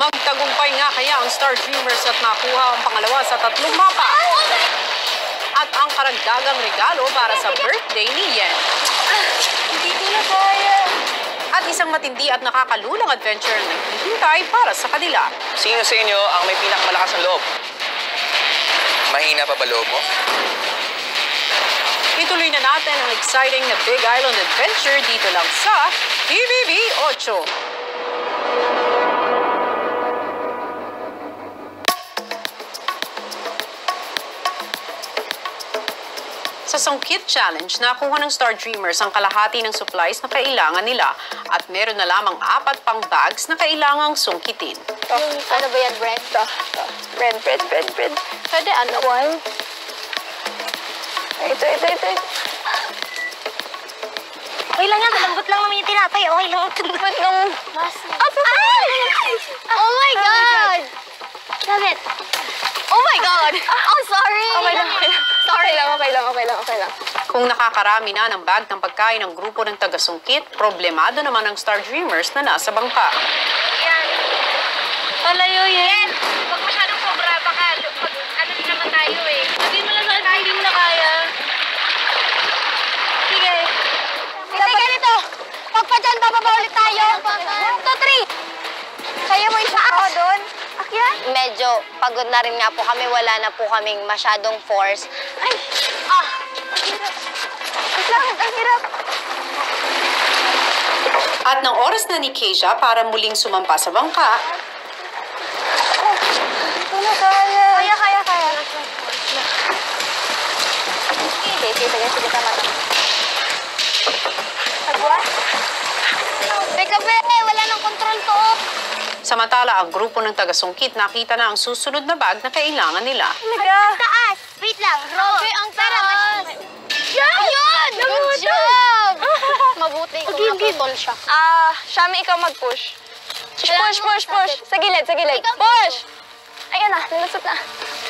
Magtagumpay nga kaya ang Star Dreamers at nakuha ang pangalawa sa 3 mapa. At ang karagdagang regalo para sa birthday ni Yen. Hindi ko na kaya. At isang matindi at nakakalulang adventure na naghihintay para sa kanila. Sino sa inyo ang may pinakamalakas ng loob? Mahina pa ba loob mo? Ituloy na natin ang exciting na Big Island adventure dito lang sa TVV 8. Sa Sungkit Challenge, nakuha ng Star Dreamers ang kalahati ng supplies na kailangan nila at meron na lamang 4 pang bags na kailangang sungkitin. Ano ba yan, bread? Bread. Pwede ano? One. Ito. Okay lang yan, malambot lang naman yung tinapay. Okay lang. Ba't nung... Oh my God! Love it. Oh my God! Oh, sorry. Okay lang. Sorry. Okay lang. Kung nakakarami na ng bag ng pagkain ng grupo ng taga-sungkit, problemado naman ang Star Dreamers na nasa bangka. Yan. Palayo yan. Huwag masyadong sobra. Baka ano din naman tayo eh. Hindi mo lang saan, hindi mo na kaya. Sige. Kasi ganito. Pag pa dyan, bababa ulit tayo. 1, 2, 3. Kaya mo isaako doon? Akyat? Medyo pagod na rin nga po kami. Wala na po kaming masyadong force. Ay! Ang hirap. At ng oras na ni Keisha para muling sumampa sa bangka, Hindi ko na kaya. Kaya. Sige, tama. Agwan? Teka, wala nang control to. samantala ang grupo ng taga-sungkit nakita na ang susunod na bag na kailangan nila. Taas! Wait lang, Grabe, ang taas! Ayun! Good job! Mabuti kung naputol siya. Shami, ikaw mag-push. Push. Sa gilid. Push! Ayan na, lulusot na.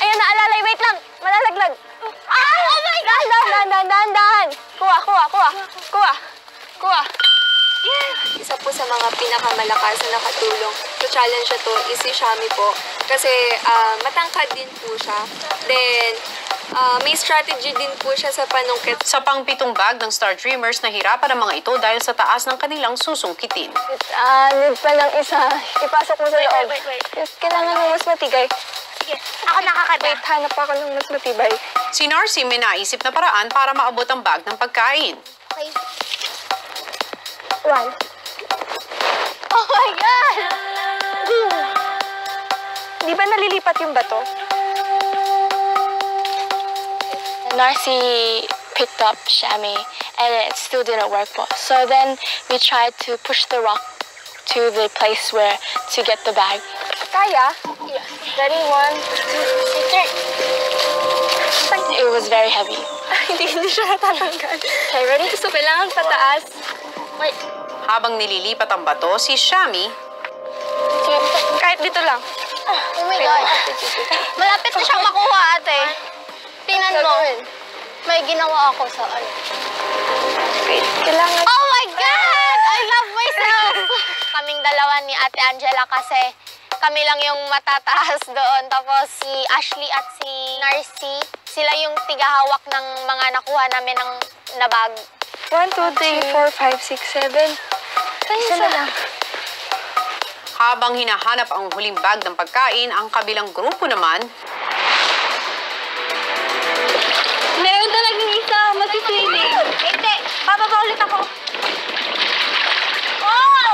Ayan na, alalay, wait lang. Malalaglag. Oh my God! Dahan. Kuha. Isa po sa mga pinakamalakas na nakatulong sa challenge na to is si Shami po. Kasi matangkad din po siya. Then, may strategy din po siya sa panungkit. Sa pang-7 bag ng Star Dreamers, nahirapan ang mga ito dahil sa taas ng kanilang susungkitin. Need pa ng isa. Ipasok mo sa loob. Wait. Kailangan ng mas matigay. Sige, ako nakakada. Wait, hanap ako ng mas matibay. Si Narcy may naisip na paraan para maabot ang bag ng pagkain. Okay. 1. Oh my God! Di ba nalilipat yung bato? Narcy picked up Shami and it still didn't work well. So then we tried to push the rock to the place where to get the bag. Kaya? Yeah. Ready? 1, 2, 3. It was very heavy. Hindi siya natatanggal. Okay, ready? So, kailangan pataas. Wait. Habang nililipat ang bato, si Shami Kahit dito lang. Oh my God. Malapit na siyang makuha, ate. Tingnan mo. May ginawa ako sa ano. Wait, kailangan... Oh my God! I love myself! Kaming dalawa ni Ate Angela kasi kami lang yung matataas doon. Tapos si Ashley at si Narcy, sila yung tigahawak ng mga nakuha namin ng nabag. 1, 2, 3, 4, 5, 6, 7. Isa na lang. habang hinahanap ang huling bag ng pagkain, ang kabilang grupo naman Meron talagang isa, mag-swimming. Hindi, bababa ulit ako. Oh!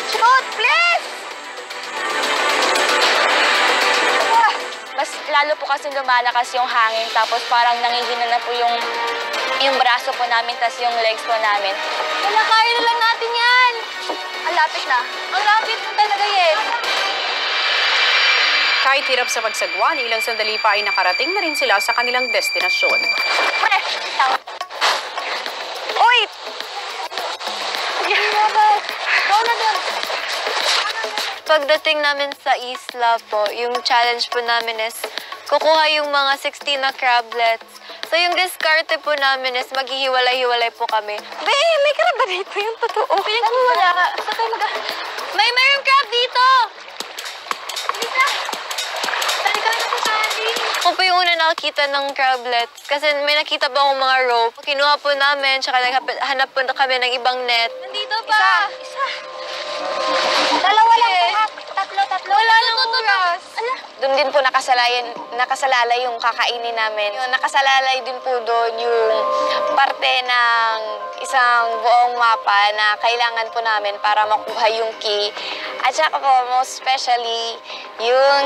Shoot, please! Mas lalo po kasi lumalakas yung hangin, tapos parang nangihina na po yung braso po namin, tas yung legs po namin. Wala, kaya na lang natin yan. Ang lapit na. Ang lapit na talaga yan. kahit hirap sa pagsagwan, ilang sandali pa ay nakarating na rin sila sa kanilang destinasyon. Pre, ikaw. Uy! Go na doon. Pagdating namin sa isla po, yung challenge po namin is kukuha yung mga 16 na crablets So yung diskarte po namin is maghihiwalay-hiwalay po kami. May crab ba dito? Yung totoo. Piling ko wala. Saan tayo mayroong crab dito! Ako po yung una nakakita ng crablets. Kasi may nakita pa akong mga rope. Kinuha po namin, tsaka hanap po kami ng ibang net. Nandito pa! Isa! Dalawa lang po. Tatlo. Wala lang oras. Doon din po nakasalalay yung kakainin namin. Yung nakasalalay din po doon yung parte ng isang buong mapa na kailangan po namin para makuha yung key. At saka po, most especially, yung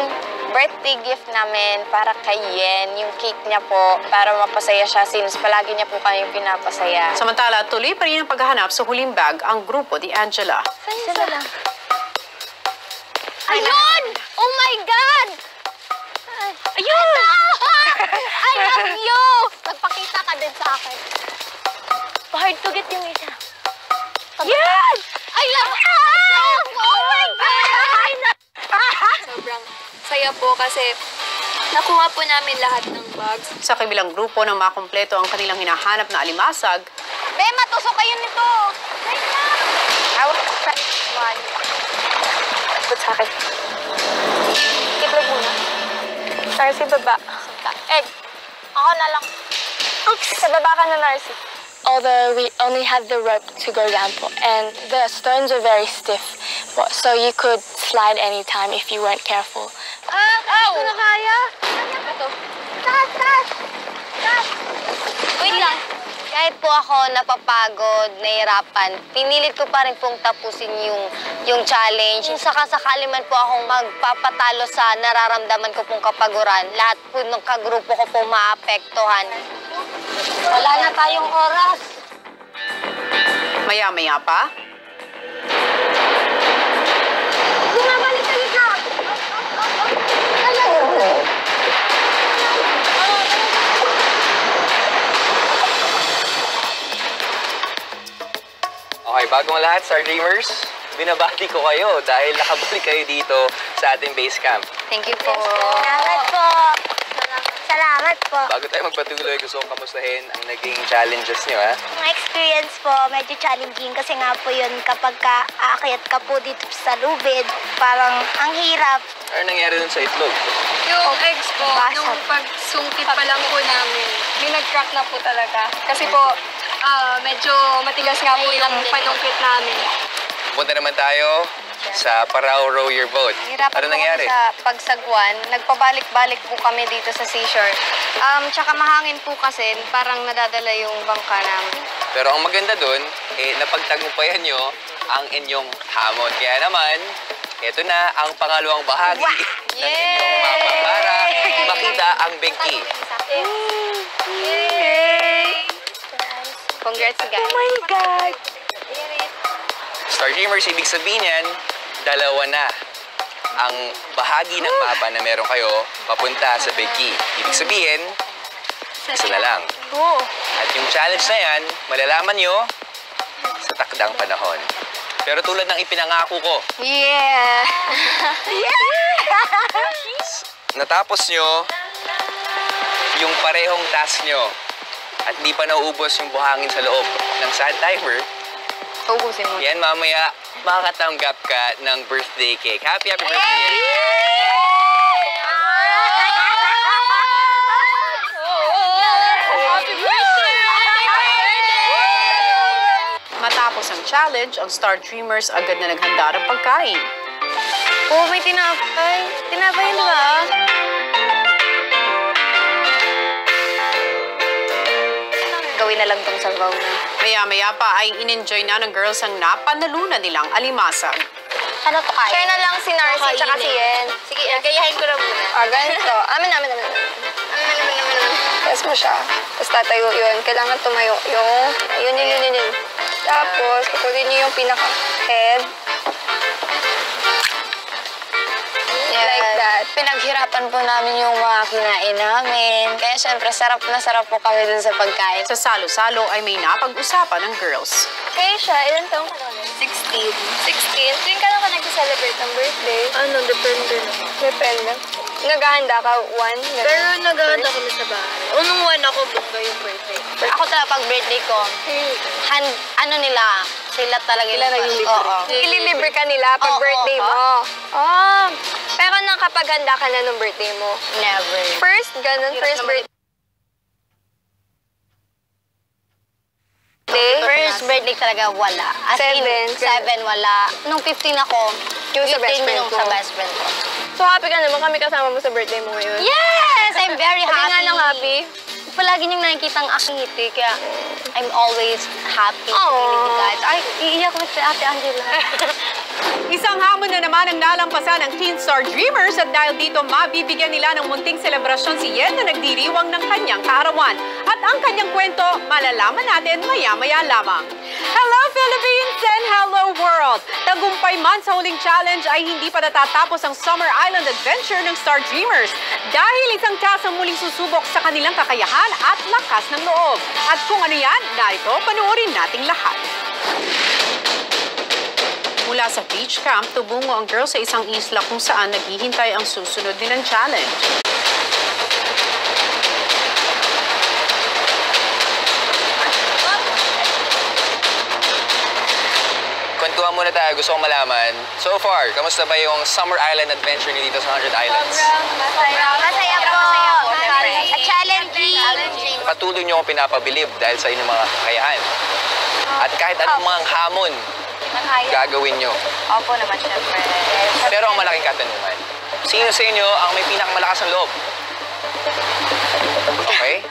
birthday gift namin para kay Yen, yung cake niya po, para mapasaya siya since palagi niya po kami pinapasaya. Samantala, tuloy pa rin ang paghahanap sa huling bag ang grupo ni Angela. Sila lang. Ayun! Oh my God! Ayun! I love you! Magpakita ka din sa akin. Hard to get yung isa. Yan! I love you! Oh my God! Sobrang saya po kasi nakuha po namin lahat ng bags. Sa kabilang grupo nang makumpleto ang kanilang hinahanap na alimasag, Be, matusok kayo nito! Out. One. Put sa akin. Itlog muna. Narcy, baba. Ed, ako na lang. Sa baba ka na, Narcy. Although we only had the rope to go down po, and the stones were very stiff, so you could slide anytime if you weren't careful. Hindi ko na kaya. Ito. Taas! Wait lang. Kahit po ako napapagod, nahihirapan, pinilit ko pa rin pong tapusin yung challenge. Kung sakasakali man po akong magpapatalo sa nararamdaman ko pong kapaguran, lahat po ng kagrupo ko pong maapektuhan. Wala na tayong oras. maya-maya pa, Bumabalik ka nito! Okay, bagong lahat, Star Dreamers, binabati ko kayo dahil nakabalik kayo dito sa ating base camp. Thank you po. Salamat po. Salamat po. Bago tayo magpatuloy, gusto kong kamustahin ang naging challenges nyo, ha? Ang experience po, medyo challenging kasi nga po yun kapag aakyat ka po dito sa lubid, parang ang hirap. Ano nangyari dun sa itlog? Yung eggs po, Basag. nung pagsungkit pa lang po namin, may nag-crack na po talaga. Kasi po, medyo matigas nga po yung panungkit namin. Punta naman tayo sa Parao Row Your Boat. Hirapan Ano po nangyari? kami sa pagsagwan. Nagpabalik-balik po kami dito sa seashore. Tsaka mahangin po kasi, parang nadadala yung bangka namin. Pero ang maganda dun, napagtagumpayan nyo ang inyong hamon. Kaya naman, ito na ang pangalawang bahagi ng inyong mapa para makita ang bengki. Congrats, guys. Oh my God! Star Dreamers, ibig sabihin yan, dalawa na ang bahagi ng mapa na meron kayo papunta sa bengki. Ibig sabihin, isa na lang. At yung challenge na yan, malalaman nyo sa takdang panahon. Pero tulad ng ipinangako ko, Yeah! natapos nyo yung parehong task nyo at hindi pa nauubos yung buhangin sa loob ng sand timer, Ubusin mo. yan mamaya makakatanggap ka ng birthday cake. Happy birthday! matapos ang challenge, ang Star Dreamers agad na naghanda ng pagkain. Oh, may tinapay. Tinapay yun ba? Gawin na lang tong sabaw na. Maya-maya pa ay in-enjoy na ng girls ang napanalunan nilang alimasag. Ano to kaya? Share na lang si Narcy tsaka si Yen. Sige, gayahin ko lang muna. Ganito. Amin. Yes mo siya. Tapos tatayo yun. Kailangan tumayo yung... Yun. Tapos, kukunin niyo yung pinaka-head. Like that. Pinaghirapan po namin yung mga kinain namin. Kaya syempre, sarap na sarap po kami dun sa pagkain. Sa salo-salo ay may napag-usapan ng girls. Kaya siya, ilan taong ka namin? 16. 16? Tuwing ka lang ka nag-celebrate ng birthday? Ano, depende. Depende. Naghahanda ka, one. Pero naghahanda kami sa sa bahay. Unong one ako, bongga yung birthday. Ako talaga pag birthday ko, ano nila, sila talaga Sila naglilibre. Oo. Ililibre ka nila pag Oo, birthday oo. mo. Oh. Pero nakapaghanda ka na nung birthday mo. Never. First, ganun, first birthday. First birthday talaga wala. As in, Seven. 7 wala. Nung 15 ako, Yung sa best 15 friend yung ko. sa best friend ko. So happy ka naman kami kasama mo sa birthday mo ngayon. Yes! I'm very Sabi happy. nga ng happy. Palagi niyong nakikita ang aking ngiti, kaya I'm always happy to be with you guys. Ay, iiyak ko si Ate Angela. Isang hamon na naman ang nalampasan ng Teen Star Dreamers at dahil dito mabibigyan nila ng munting selebrasyon si Yen na nagdiriwang ng kanyang kaarawan. At ang kanyang kwento, malalaman natin maya-maya lamang. Hello Philippines and hello world! Tagumpay man sa huling challenge ay hindi pa natatapos ang Summer Island Adventure ng Star Dreamers dahil isang task ang muling susubok sa kanilang kakayahan at lakas ng loob. At kung ano yan, narito panoorin nating lahat. Mula sa beach camp, tubungo ang girls sa isang isla kung saan naghihintay ang susunod nilang challenge. Kwentuhan muna tayo. Gusto kong malaman. So far, kamusta ba yung Summer Island adventure niyo dito sa 100 Islands? Masaya po. Challenging. Patuloy niyo akong pinapabilib dahil sa inyong mga kakayahan. At kahit anong mga hamon, gagawin niyo. Opo naman, syempre. Pero ang malaking katanungan, sino sa inyo ang may pinakamalakas ng loob? Okay?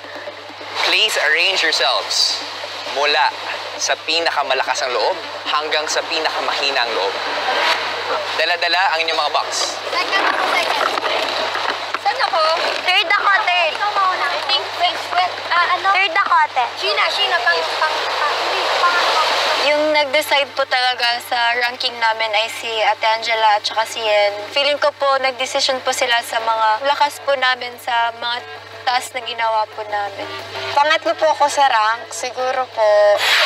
Please arrange yourselves mula sa pinakamalakas ang loob hanggang sa pinakamahina ang loob. Dala-dala ang inyong mga box. Second. Saan ako? Third ako, third. Ikaw mauna. I think Third ako, ate. Sheena, hindi, pangatlo. Yung nag-decide po talaga sa ranking namin ay si Ate Angela at saka si Yen. Feeling ko po, nag-decision po sila sa mga lakas po namin sa mga task na ginawa po namin. Pangatlo po ako sa rank. Siguro po,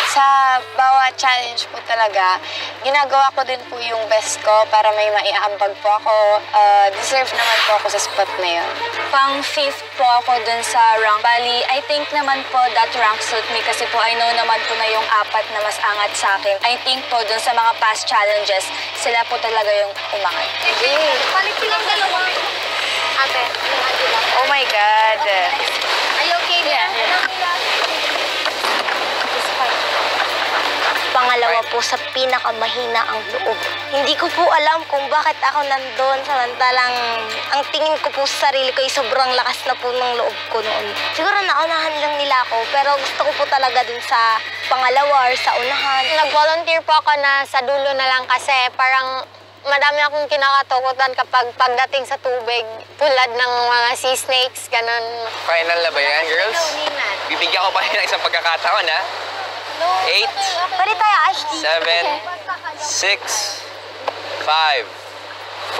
sa bawat challenge po talaga, ginagawa ko din po yung best ko para may maiambag po ako. Deserve naman po ako sa spot na yun. Pang-fifth po ako dun sa rank. Bali, I think naman po that rank suit me kasi po I know naman po na yung apat na mas angat sa akin. I think po dun sa mga past challenges, sila po talaga yung umangat. Palit silang dalawa. Ate, yung Angela. Oh my God. Are you okay there? Pangalawa po sa pinakamahina ang loob. Hindi ko po alam kung bakit ako nandun, samantalang ang tingin ko po sa sarili ko ay sobrang lakas na po ng loob ko noon. Siguro naunahan lang nila ako, pero gusto ko po talaga dun sa pangalawa or sa unahan. Nag-volunteer po ako na sa dulo na lang kasi parang madami akong kinakatakutan kapag pagdating sa tubig, tulad ng mga sea snakes, ganun. Final na ba yan, girls? Bibigyan ko pa rin ng isang pagkakataon, ha? 8, Pwede tayo, Ashley. 7, 6, 5,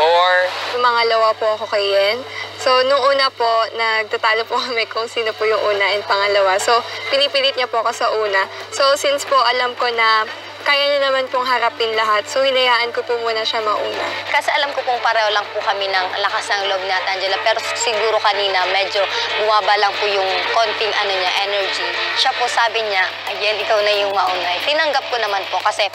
4. Pumangalawa po ako kay Yen. So, nung una po, nagtatalo po kami kung sino po yung una and pangalawa. So, pinipilit niya po ako sa una. So, since po alam ko na kaya niya naman pong harapin lahat, so hinayaan ko po muna siya mauna. Kasi alam ko kung pareho lang po kami ng lakas ng loob natin, Angela. Pero siguro kanina medyo bumaba lang po yung konting energy. Siya po sabi niya, again, ikaw na yung mauna. Tinanggap ko naman po kasi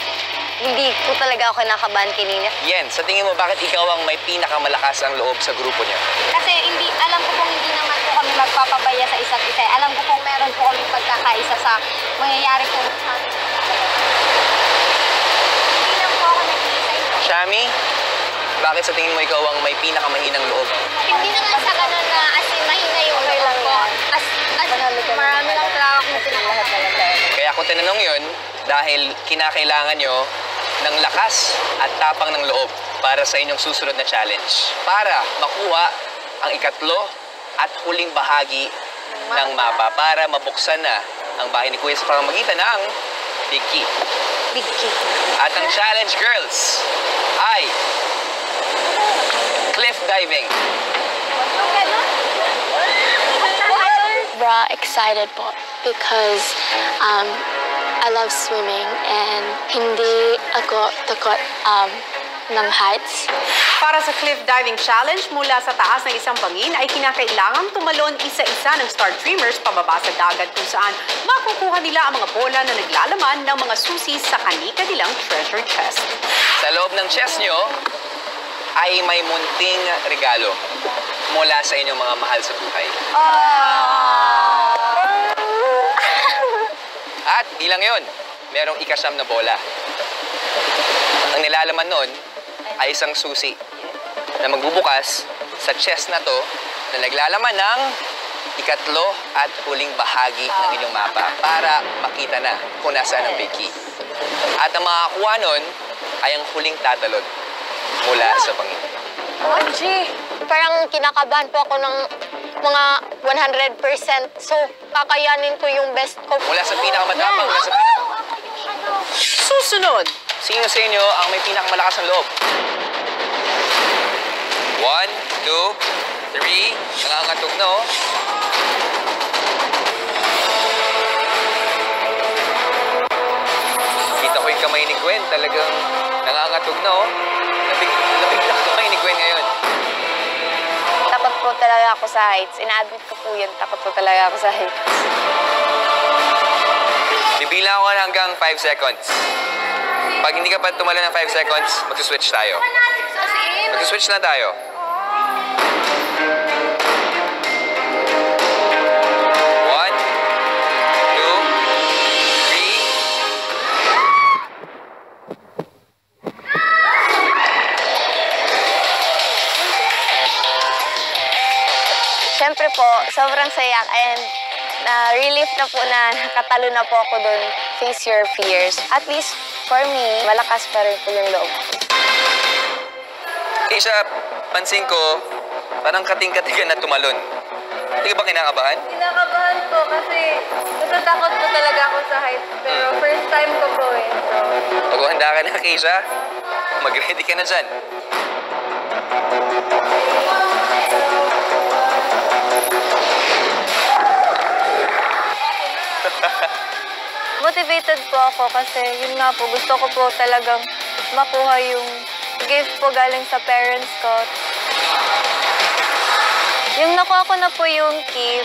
hindi ko talaga ako nakabahan kanina. Yen, sa tingin mo, bakit ikaw ang may pinakamalakas ang loob sa grupo niyo? Kasi alam ko pong hindi naman po kami magpapabaya sa isa't isa. Alam ko pong meron po kami pagkakaisa sa mangyayari po sa amin. Hindi lang po ako nag-iisa. Shami, bakit sa tingin mo ikaw ang may pinakamahinang loob? Hindi naman sa ganun na as in mahina yung loob ko. As marami lang talaga akong pinakalahat. Kaya ako tinanong yun dahil kinakailangan nyo ng lakas at tapang ng loob para sa inyong susunod na challenge. Para makuha ang ikatlo at huling bahagi ng mapa para mabuksan na ang bahay ni Kuya sa pamamagitan ng Big Key. Big kick. At ang challenge, girls, ay cliff diving. Excited po because I love swimming and hindi ako takot ng heights. Para sa cliff diving challenge mula sa taas ng isang bangin ay kinakailangang tumalon isa-isa ng Star Dreamers pababa sa dagat kung saan makukuha nila ang mga bola na naglalaman ng mga susi sa kani-kanilang treasure chest. Sa loob ng chest nyo ay may munting regalo mula sa inyong mga mahal sa buhay. At bilang yon, merong ikasyam na bola. Ang nilalaman nun ay isang susi na magbubukas sa chest na to na naglalaman ng ikatlo at huling bahagi ng inyong mapa para makita na kung nasaan ang big key. At ang makakakuha nun ay ang huling tatalon mula sa bangin. OMG! Parang kinakabahan po ako ng mga 100%. So, kakayanin ko yung best ko. Mula sa pinakamatapang, mula sa Susunod! Sino sa inyo ang may pinakamalakas ng loob? 1, 2, 3. Nangangatog na, oh. Kita ko yung kamay ni Gwen. Talagang nangangatog na, oh. Labig na kamay ni Gwen ngayon. Takot po talaga ako sa heights. Ina-admit ko po yun. Takot po talaga ako sa heights. Bibilang ako hanggang 5 seconds. Pag hindi ka pa tumalon ng 5 seconds, mag-switch tayo. Mag-switch na tayo. 1, 2, 3. Siyempre po, sobrang saya and relief na po na nakatalo na po ako doon. Face your fears. At least, for me, malakas pa rin po yung loob. Keisha, pansin ko, parang kating-kating ka na tumalon. Hindi ka ba kinakabahan? Kinakabahan po kasi natatakot po talaga ako sa heights. Pero first time ko po eh. So, Maghahanda ka na, Keisha. Mag-ready ka na dyan. motivated po ako kasi yun nga po, gusto ko po talagang makuha yung gift po galing sa parents ko. Yung nakuha ko na po yung key,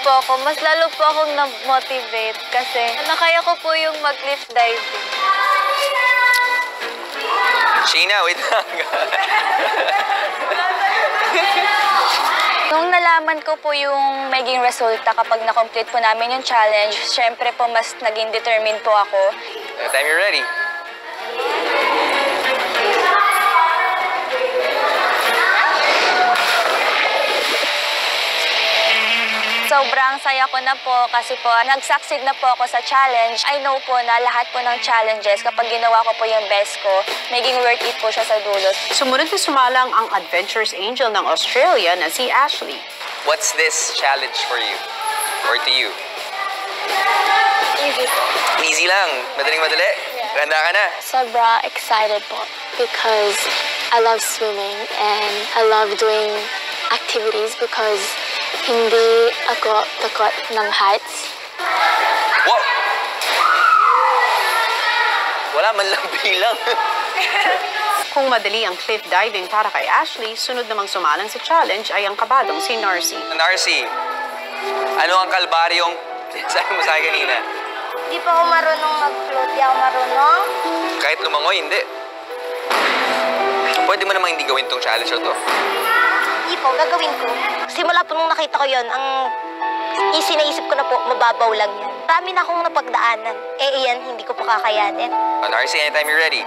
po ako, mas lalo po akong na-motivate kasi nakaya ko po yung mag-cliff diving. Sheena, wait lang. Nung nalaman ko po yung maging resulta kapag na-complete po namin yung challenge, syempre po mas naging determined po ako. Anytime you're ready. Sobrang saya ko na po kasi po nag-succeed na po ako sa challenge. I know po na lahat po ng challenges, kapag ginawa ko po yung best ko, maging worth it po siya sa dulo. Sumunod na sumalang ang Adventures Angel ng Australia na si Ashley. What's this challenge for you? Or to you? Easy po. Easy lang. Madaling-madali. Handa ka na. Sobra excited po because I love swimming and I love doing activities because hindi ako takot ng heights. Wow! Wala man lang bilang. Kung madali ang cliff diving para kay Ashley, sunod namang sumalang sa challenge ay ang kabadong si Narcy. Narcy, ano ang kalbaryong sabi mo sa akin kanina? Di pa ako marunong mag-float. Di ako marunong. Kahit lumangoy, hindi. Pwede mo namang hindi gawin tong challenge na to. Hindi po, gagawin ko. Simula po nung nakita ko yon, ang isinaisip ko na po, mababaw lang yan. Marami na akong napagdaanan. Iyan, hindi ko pa kakayanin. Narcy, anytime you're ready.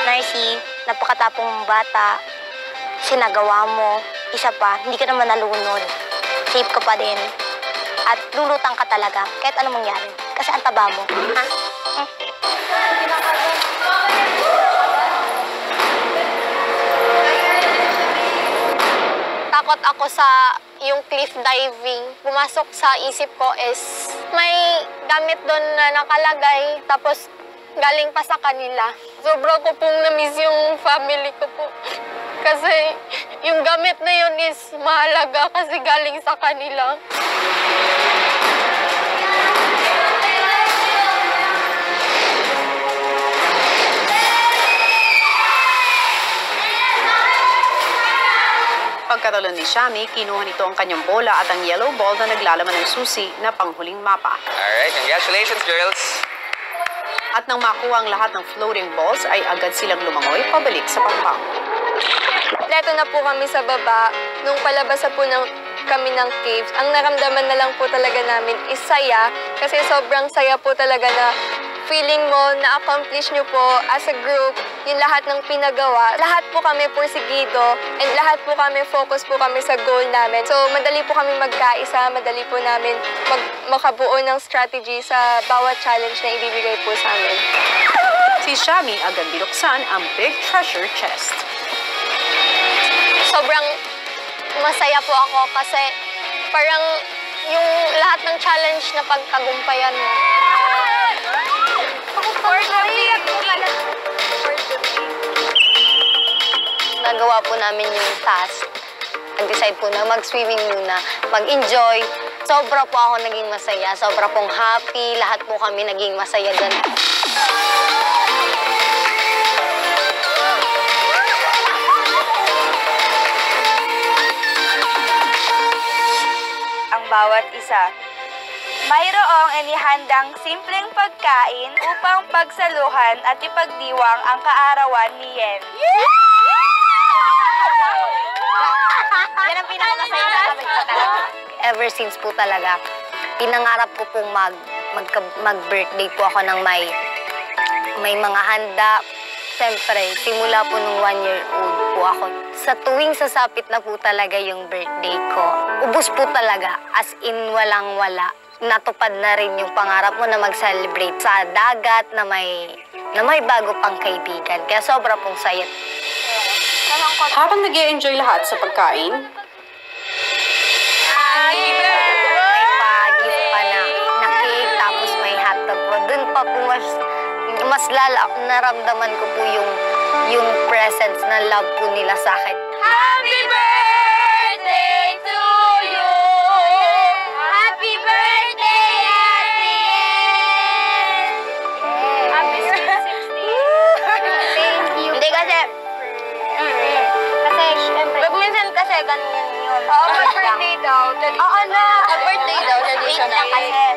Narcy, napakatapong mong bata. Sinagawa mo. Isa pa, hindi ka naman nalunod. Safe ka pa din. At lulutang ka talaga, kahit anong mangyari. Kasi ang taba mo. Ha? Takot ako sa yung cliff diving. Pumasok sa isip ko is may gamit doon na nakalagay. Tapos galing pa sa kanila. Sobra ko pong na-miss yung family ko po. Kasi yung gamit na yun is mahalaga kasi galing sa kanila. Pagkatalon ni Shami, kinuha nito ang kanyang bola at ang yellow ball na naglalaman ng susi na panghuling mapa. Alright, congratulations, girls. At nang makuha ang lahat ng floating balls, ay agad silang lumangoy pabalik sa pampang. Leto na po kami sa baba. Nung palabas na po kami ng caves, ang naramdaman na lang po talaga namin is saya. Kasi sobrang saya po talaga na feeling mo na-accomplish nyo po as a group yung lahat ng pinagawa. Lahat po kami porsigido and lahat po kami focus po kami sa goal namin. So madali po kami magkaisa, madali po namin makabuo ng strategy sa bawat challenge na ibibigay po sa amin. Si Shami agad binuksan ang big treasure chest. Sobrang masaya po ako kasi parang yung lahat ng challenge na pagtagumpayan mo. Nagawa po namin yung task. Nag-decide po na mag-swimming muna, mag-enjoy. Sobra po ako naging masaya, sobra pong happy. Lahat po kami naging masaya dyan. Ang bawat isa. Mayroong inihandang simpleng pagkain upang pagsaluhan at ipagdiwang ang kaarawan ni Yen. Yan ang pinakamasaya na kami talaga. Ever since po talaga, pinangarap ko pong mag-birthday po ako ng may mga handa. Siyempre, simula po nung 1-year-old po ako. Sa tuwing sasapit na po talaga yung birthday ko, ubos po talaga, as in walang-wala. Natupad na rin yung pangarap mo na mag-celebrate sa dagat na may bago pang kaibigan. Kaya sobra pong saya. Habang nag-e-enjoy lahat sa pagkain, May pa-gift pa na cake, tapos may hotdog po. Doon pa po mas naramdaman ko po yung presence na love po nila sa akin. Happy birthday to you! Happy birthday, Ate Yen! Happy sweet 16! Thank you. Hindi kasi, Pag minsan kasi ganyan yun. Oo, birthday daw. Oo na. birthday daw, tradition na kasi.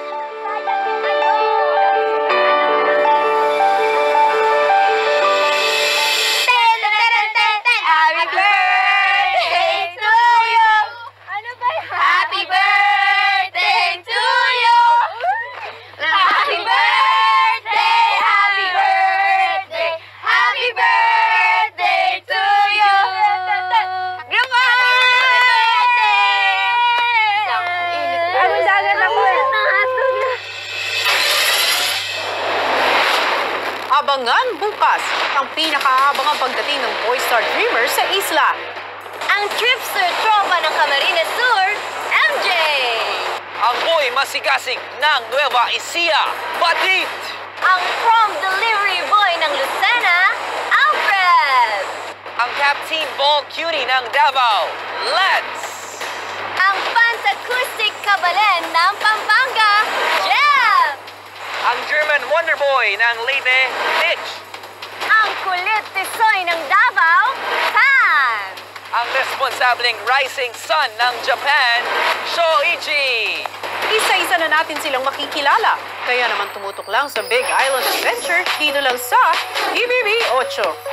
Happy birthday to you! Ano ba yun? Happy birthday to you! Happy birthday! Happy birthday! Happy birthday to you! Group Ano dagat ako? abangan bukas ang pinakaabangang pagdating ng Boy Star Dreamers sa isla. Ang tripster tropa ng Camarines Sur, MJ! Ang boy masigasig ng Nueva Ecija, Badit! Ang prom delivery boy ng Lucena, Alfred! Ang Captain Ball Cutie ng Davao, Lance! Ang Pants Acoustic Kabalen ng Pampanga, Jeff! Ang German Wonder Boy ng Leyte, Mitch! Ang kulit tisoy ng Davao, Tan! Ang responsableng rising sun ng Japan, Shoichi! Isa-isa na natin silang makikilala. Kaya naman tumutok lang sa Big Island Adventure dito lang sa PBB 8.